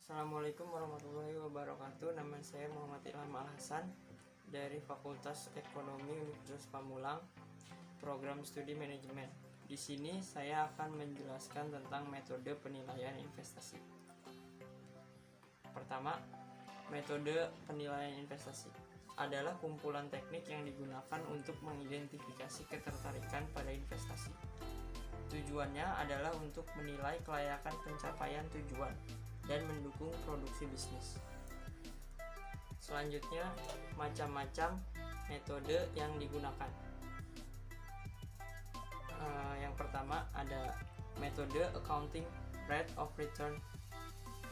Assalamualaikum warahmatullahi wabarakatuh. Nama saya Muhammad Ilham Al-Hasan dari Fakultas Ekonomi Universitas Pamulang, Program Studi Manajemen. Di sini saya akan menjelaskan tentang metode penilaian investasi. Pertama, metode penilaian investasi adalah kumpulan teknik yang digunakan untuk mengidentifikasi ketertarikan pada investasi. Tujuannya adalah untuk menilai kelayakan pencapaian tujuan dan mendukung produksi bisnis. Selanjutnya, macam-macam metode yang digunakan. Yang pertama ada metode accounting rate of return.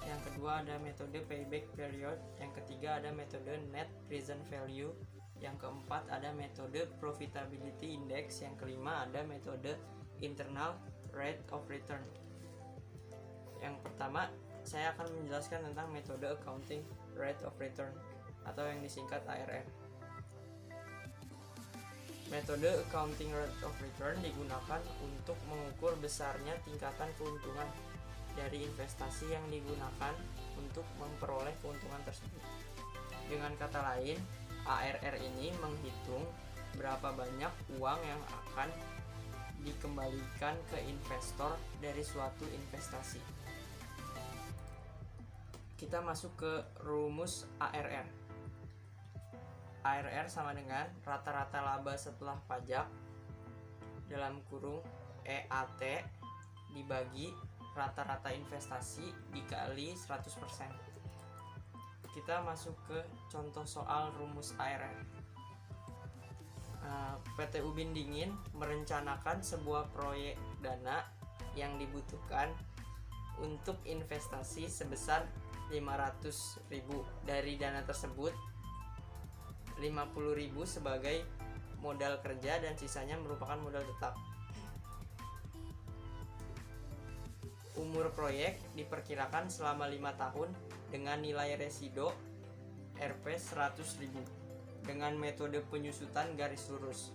Yang kedua ada metode payback period. Yang ketiga ada metode net present value. Yang keempat ada metode profitability index. Yang kelima ada metode internal rate of return. Yang pertama, saya akan menjelaskan tentang metode accounting rate of return atau yang disingkat ARR. Metode accounting rate of return digunakan untuk mengukur besarnya tingkatan keuntungan dari investasi yang digunakan untuk memperoleh keuntungan tersebut. Dengan kata lain, ARR ini menghitung berapa banyak uang yang akan dikembalikan ke investor dari suatu investasi. Kita masuk ke rumus ARR. ARR sama dengan rata-rata laba setelah pajak dalam kurung EAT dibagi rata-rata investasi dikali 100%. Kita masuk ke contoh soal rumus ARR. PT Ubin Dingin merencanakan sebuah proyek dana yang dibutuhkan untuk investasi sebesar 500.000. Dari dana tersebut 50.000 sebagai modal kerja dan sisanya merupakan modal tetap. Umur proyek diperkirakan selama 5 tahun dengan nilai resido Rp 100.000 dengan metode penyusutan garis lurus.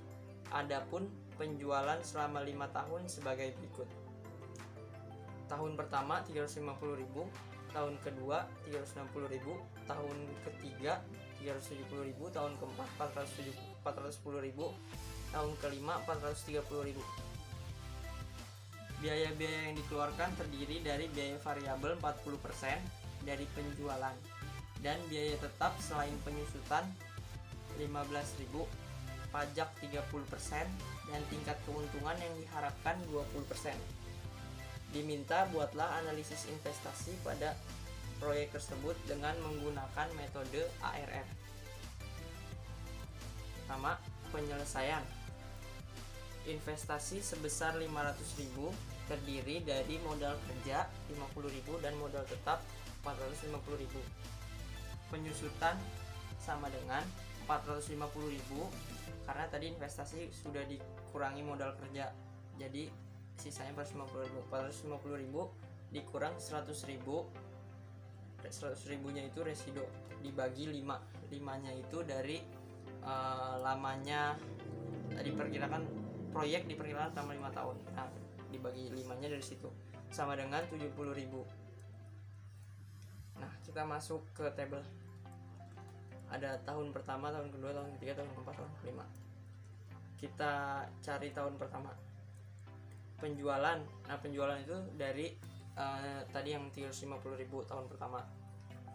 Adapun penjualan selama 5 tahun sebagai berikut. Tahun pertama 350.000, tahun kedua 360.000, tahun ketiga 370.000, tahun keempat 410.000, tahun kelima 430.000. Biaya-biaya yang dikeluarkan terdiri dari biaya variabel 40% dari penjualan dan biaya tetap selain penyusutan 15.000, pajak 30% dan tingkat keuntungan yang diharapkan 20%. Diminta buatlah analisis investasi pada proyek tersebut dengan menggunakan metode ARR. Pertama, penyelesaian. Investasi sebesar 500.000 terdiri dari modal kerja 50.000 dan modal tetap 450.000. Penyusutan sama dengan 450.000 karena tadi investasi sudah dikurangi modal kerja, jadi sisanya 450.000 dikurang 100.000 nya itu residu dibagi 5 nya itu dari lamanya proyek diperkirakan selama 5 tahun. Nah, dibagi 5 nya dari situ sama dengan 70.000. Nah, kita masuk ke tabel. Ada tahun pertama, tahun kedua, tahun ketiga, tahun keempat, tahun kelima. Kita cari tahun pertama. Penjualan. Nah, penjualan itu dari tadi yang 350.000 tahun pertama.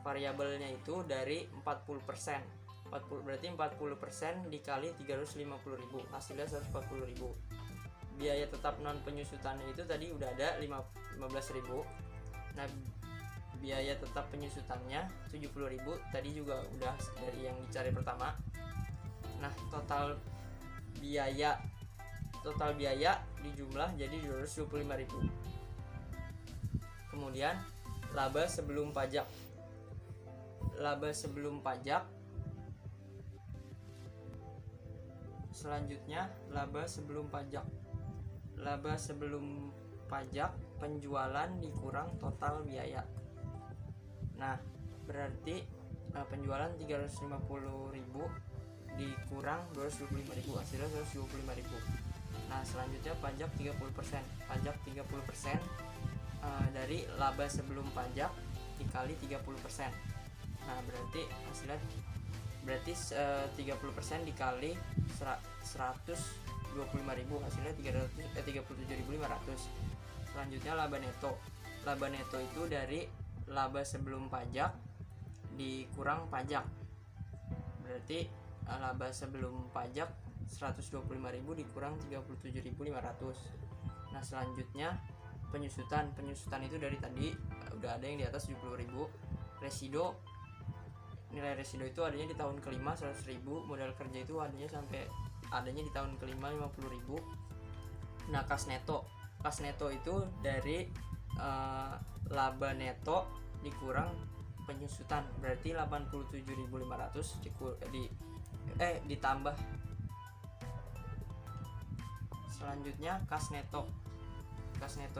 Variabelnya itu dari 40%. Berarti 40% dikali 350.000, hasilnya 140.000. Biaya tetap non penyusutannya itu tadi udah ada 15.000. Nah, biaya tetap penyusutannya 70.000 tadi juga udah dari yang dicari pertama. Nah, total biaya dijumlah jadi 225.000. Kemudian laba sebelum pajak. Selanjutnya laba sebelum pajak penjualan dikurang total biaya. Nah, berarti penjualan 350.000 dikurang 225.000, hasilnya 225.000. Nah, selanjutnya pajak 30%. Dari laba sebelum pajak dikali 30%. Nah berarti hasilnya 30% dikali 125.000, hasilnya 37.500. Selanjutnya laba neto. Laba neto itu dari laba sebelum pajak dikurang pajak. Berarti laba sebelum pajak 125.000 dikurang 37.500. Nah selanjutnya penyusutan itu dari tadi udah ada yang di atas 70.000. Resido, nilai resido itu adanya di tahun kelima 100.000. Modal kerja itu adanya di tahun kelima 50.000. Nah kas neto itu dari laba neto dikurang penyusutan, berarti 87.500 ditambah. Selanjutnya kas neto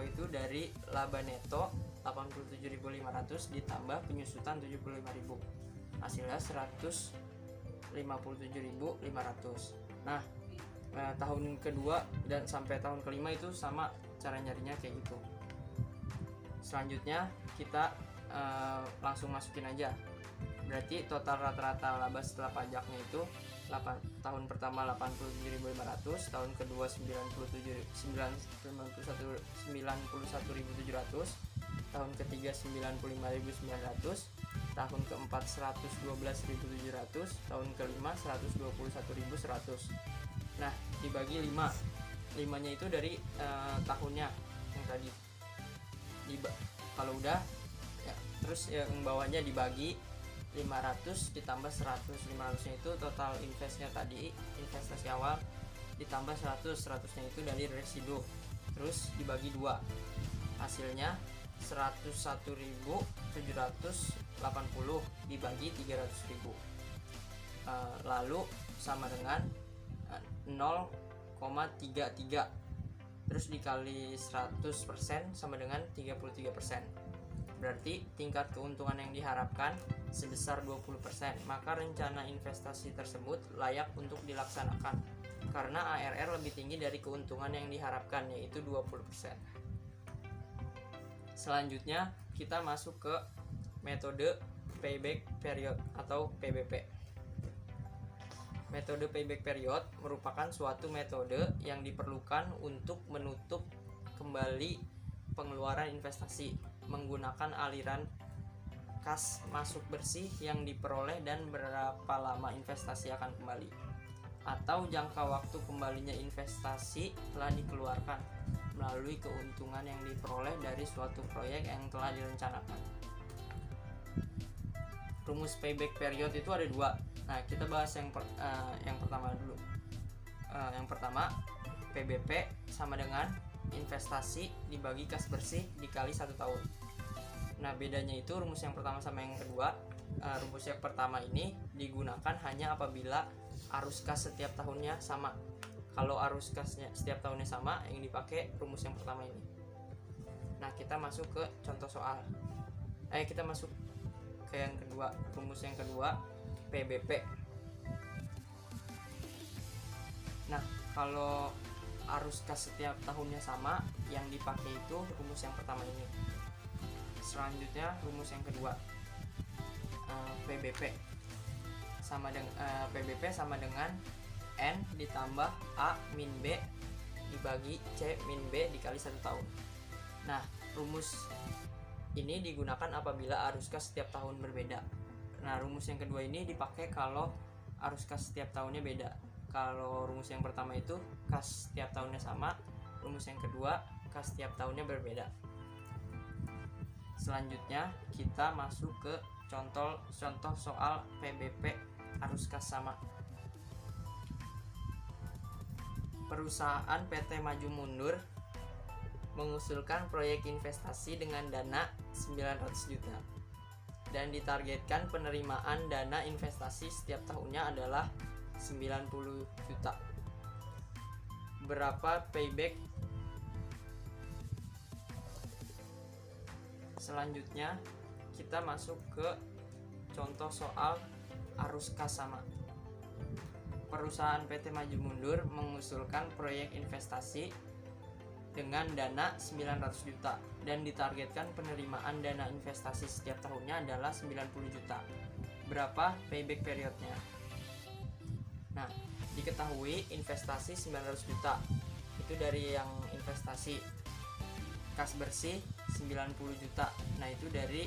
itu dari laba neto 87.500 ditambah penyusutan 75.000, hasilnya 157.500. Nah tahun kedua dan sampai tahun kelima itu sama cara nyarinya kayak gitu. Selanjutnya kita langsung masukin aja. Berarti total rata-rata laba setelah pajaknya itu tahun pertama 87.500, tahun kedua 91.700, tahun ketiga 95.900, tahun keempat 112.700, tahun kelima 121.100. Nah dibagi 5 nya itu dari tahunnya yang tadi. Kalau udah ya, terus yang bawahnya dibagi 500 ditambah 100. 500 nya itu total investnya tadi, investasi awal, ditambah 100 nya itu dari residu, terus dibagi 2, hasilnya 101.780 dibagi 300.000, lalu sama dengan 0,33, terus dikali 100% sama dengan 33%. Berarti tingkat keuntungan yang diharapkan sebesar 20%. Maka rencana investasi tersebut layak untuk dilaksanakan karena ARR lebih tinggi dari keuntungan yang diharapkan, yaitu 20%. Selanjutnya kita masuk ke metode payback period atau PBP. Metode payback period merupakan suatu metode yang diperlukan untuk menutup kembali pengeluaran investasi menggunakan aliran kas masuk bersih yang diperoleh dan berapa lama investasi akan kembali, atau jangka waktu kembalinya investasi telah dikeluarkan melalui keuntungan yang diperoleh dari suatu proyek yang telah direncanakan. Rumus payback period itu ada 2. Nah kita bahas yang pertama dulu. Yang pertama, PBP sama dengan investasi dibagi kas bersih dikali 1 tahun. Nah bedanya itu rumus yang pertama sama yang kedua. Rumus yang pertama ini digunakan hanya apabila arus kas setiap tahunnya sama. Kalau arus kasnya setiap tahunnya sama, yang dipakai rumus yang pertama ini. Nah kita masuk ke contoh soal. Kita masuk ke yang kedua, rumus yang kedua, PBP. Nah kalau arus kas setiap tahunnya sama, yang dipakai itu rumus yang pertama ini. Selanjutnya rumus yang kedua, PBP sama dengan N ditambah A min B dibagi C min B dikali 1 tahun. Nah rumus ini digunakan apabila arus kas setiap tahun berbeda. Nah rumus yang kedua ini dipakai kalau arus kas setiap tahunnya beda. Kalau rumus yang pertama itu kas setiap tahunnya sama, rumus yang kedua kas setiap tahunnya berbeda. Selanjutnya kita masuk ke contoh soal PBP arus kas sama. Perusahaan PT Maju Mundur mengusulkan proyek investasi dengan dana 900 juta dan ditargetkan penerimaan dana investasi setiap tahunnya adalah 90 juta. Berapa payback? Selanjutnya kita masuk ke contoh soal arus kas sama. Perusahaan PT Maju Mundur mengusulkan proyek investasi dengan dana 900 juta dan ditargetkan penerimaan dana investasi setiap tahunnya adalah 90 juta. Berapa payback periodnya? Nah, diketahui investasi 900 juta itu dari yang investasi. Kas bersih 90 juta. Nah, itu dari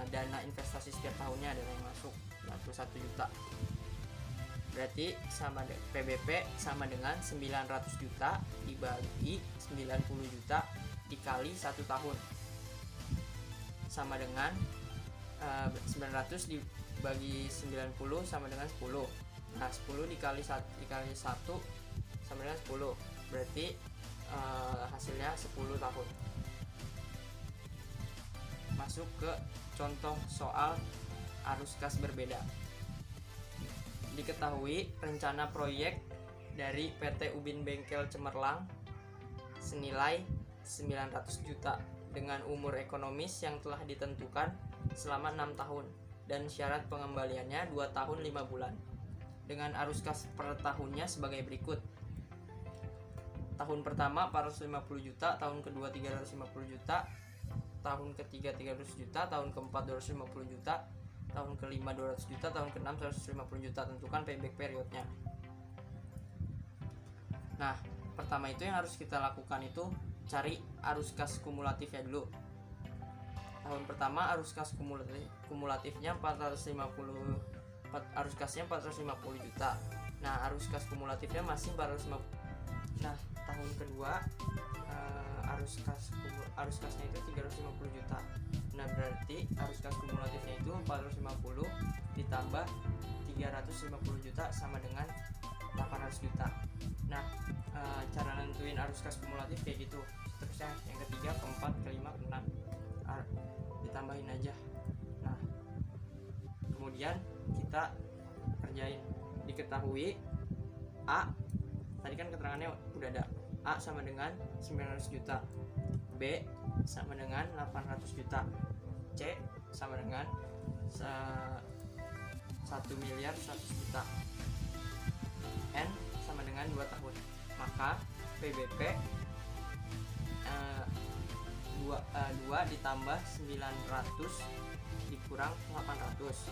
dana investasi setiap tahunnya dana yang masuk 91 juta. Berarti sama PBP sama dengan 900 juta dibagi 90 juta dikali 1 tahun. Sama dengan 900 dibagi 90 sama dengan 10. Nah, 10 dikali 1 sama dengan 10. Berarti hasilnya 10 tahun. Masuk ke contoh soal arus kas berbeda. Diketahui rencana proyek dari PT Ubin Bengkel Cemerlang senilai 900 juta dengan umur ekonomis yang telah ditentukan selama 6 tahun dan syarat pengembaliannya 2 tahun 5 bulan dengan arus kas per tahunnya sebagai berikut. Tahun pertama 450 juta, tahun kedua 350 juta, tahun ketiga 300 juta, tahun keempat 250 juta, tahun kelima 200 juta, tahun keenam 150 juta. Tentukan payback periodnya. Nah, pertama itu yang harus kita lakukan itu cari arus kas kumulatifnya dulu. Tahun pertama arus kas kumulatifnya 450, arus kasnya 450 juta. Nah, arus kas kumulatifnya masih 450. Nah, tahun kedua arus kasnya itu 350 juta. Nah, berarti arus kas kumulatifnya itu 450 ditambah 350 juta sama dengan 800 juta. Nah, cara nentuin arus kas kumulatif kayak gitu. Terusnya yang ketiga, keempat, kelima, keenam ditambahin aja. Nah, kemudian kita kerjain. Diketahui A, tadi kan keterangannya udah ada. A sama dengan 900 juta, B sama dengan 800 juta, C sama dengan 1 miliar 100 juta, N sama dengan 2 tahun. Maka PBP 2 ditambah 900 dikurang 800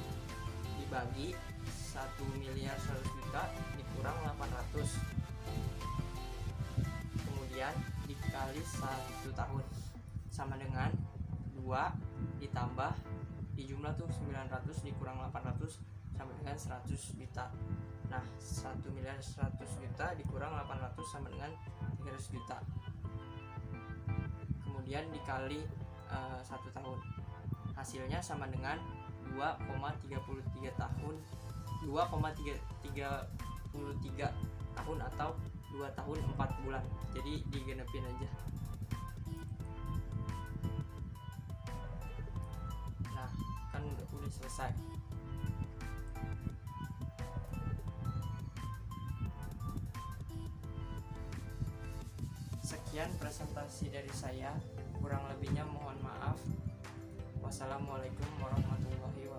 dibagi 1 miliar 100 juta dikurang 800, kemudian dikali 1 tahun sama dengan 2 ditambah di jumlah tuh 900 dikurang 800 sama dengan 100 juta. Nah, 1 miliar 100 juta dikurang 800 sama dengan 300 juta, kemudian dikali 1 tahun, hasilnya sama dengan 2,33 tahun 2,33 tahun atau 2 tahun 4 bulan. Jadi digenepin aja. Nah, kan udah selesai. Sekian presentasi dari saya, kurang lebihnya mohon maaf. Wassalamualaikum warahmatullahi wabarakatuh.